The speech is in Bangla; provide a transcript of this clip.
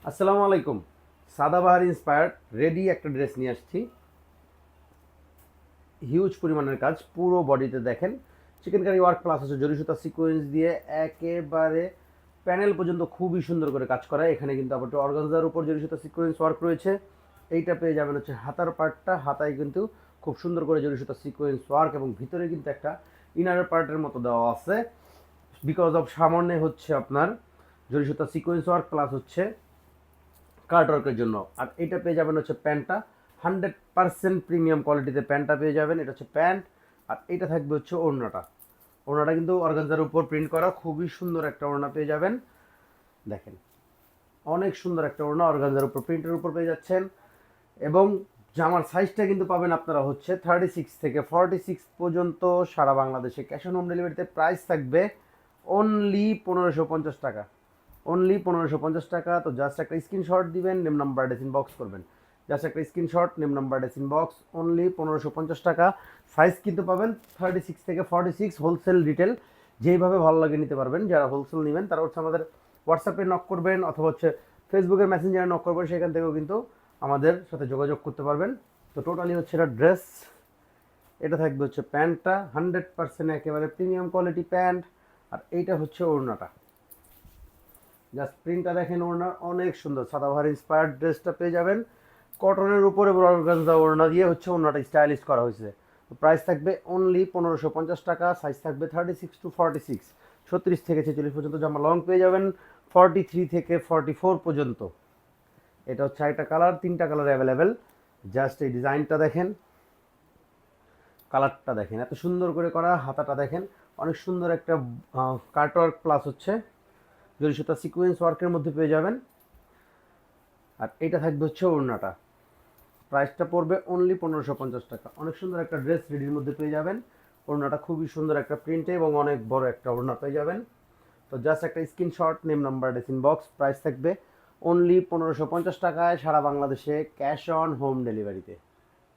আসসালামু আলাইকুম। সাদাবাহার ইন্সপায়ার্ড রেডি একটা ড্রেস নিয়ে আসছি। হিউজ পরিমাণের কাজ, পুরো বডিতে দেখেন চিকেন কারি ওয়ার্ক প্লাস হচ্ছে জরি সুতা সিকোয়েন্স দিয়ে একেবারে প্যানেল পর্যন্ত খুবই সুন্দর করে কাজ করা। এখানে কিন্তু আবার অর্গানজার উপর জরি সুতা সিকোয়েন্স ওয়ার্ক রয়েছে। এইটা পেয়ে যাবেন হচ্ছে হাতার পার্টটা, হাতায় কিন্তু খুব সুন্দর করে জরি সুতা সিকোয়েন্স ওয়ার্ক এবং ভিতরে কিন্তু একটা ইনার পার্টের মতো দেওয়া আছে। বিকজ অফ সামনে হচ্ছে আপনার জরি সুতা সিকোয়েন্স ওয়ার্ক প্লাস হচ্ছে কার্টওয়ার্কের জন্য। আর এটা পেয়ে যাবেন হচ্ছে প্যান্টটা, 100% প্রিমিয়াম কোয়ালিটিতে প্যান্টটা পেয়ে যাবেন। এটা হচ্ছে প্যান্ট। আর এটা থাকবে হচ্ছে ওড়নাটা। ওড়নাটা কিন্তু অর্গানজার উপর প্রিন্ট করা, খুবই সুন্দর একটা ওড়না পেয়ে যাবেন। দেখেন অনেক সুন্দর একটা ওড়না অর্গানজার উপর প্রিন্টের উপর পেয়ে যাচ্ছেন। এবং জামার সাইজটা কিন্তু পাবেন আপনারা হচ্ছে 36 থেকে 46 পর্যন্ত সারা বাংলাদেশে। ক্যাশ অন হোম ডেলিভারিতে প্রাইস থাকবে অনলি 1550 টাকা। অনলি 1550 টাকা। তো জাস্ট একটা স্ক্রিনশট দিবেন, নেম নাম্বার ডেস ইনবক্স করবেন। জাস্ট একটা স্ক্রিনশট, নেম নাম্বার ডেস ইনবক্স, অনলি 1550 টাকা। সাইজ কিন্তু পাবেন 36 থেকে 46, হোলসেল রিটেল যেইভাবে ভালো লাগে নিতে পারবেন। যারা হোলসেল নেবেন তারা হচ্ছে আমাদের হোয়াটসঅ্যাপে নক করবেন অথবা হচ্ছে ফেসবুকের মেসেঞ্জারে নক করবেন, সেখান থেকেও কিন্তু আমাদের সাথে যোগাযোগ করতে পারবেন। তো টোটালি হচ্ছে এটা ড্রেস। এটা থাকবে হচ্ছে প্যান্টটা, 100% একেবারে প্রিমিয়াম কোয়ালিটি প্যান্ট। আর এইটা হচ্ছে ওড়নাটা। জাস্ট প্রিন্টটা দেখেন, ওড়না অনেক সুন্দর। সাদাবাহার ইন্সপায়ার্ড ড্রেসটা পেয়ে যাবেন কটনের উপরে অর্গানজা ওড়না দিয়ে হচ্ছে ওড়নাটা স্টাইলিশ করা হয়েছে। তো প্রাইস থাকবে অনলি 1550 টাকা। সাইজ থাকবে 36 to 46, 36 থেকে 46 পর্যন্ত জামা লং পেয়ে যাবেন, 43 থেকে 44 পর্যন্ত। এটা হচ্ছে একটা কালার, 3টা কালার অ্যাভেলেবেল। জাস্ট এই ডিজাইনটা দেখেন, কালারটা দেখেন, এত সুন্দর করে করা। হাতাটা দেখেন, অনেক সুন্দর একটা কাটওয়ার্ক প্লাস হচ্ছে জরি সুতা সিকোয়েন্স ওয়ার্কের মধ্যে পেয়ে যাবেন। আর এটা থাকবে হচ্ছে ওড়নাটা। প্রাইসটা পড়বে অনলি 1550 টাকা। অনেক সুন্দর একটা ড্রেস রেডির মধ্যে পেয়ে যাবেন। ওড়নাটা খুবই সুন্দর একটা প্রিন্টে এবং অনেক বড় একটা ওড়না পেয়ে যাবেন। তো জাস্ট একটা স্ক্রিনশট, নেম নাম্বার ডেস ইনবক্স। প্রাইস থাকবে অনলি 1550 টাকায় সারা বাংলাদেশে ক্যাশ অন হোম ডেলিভারিতে।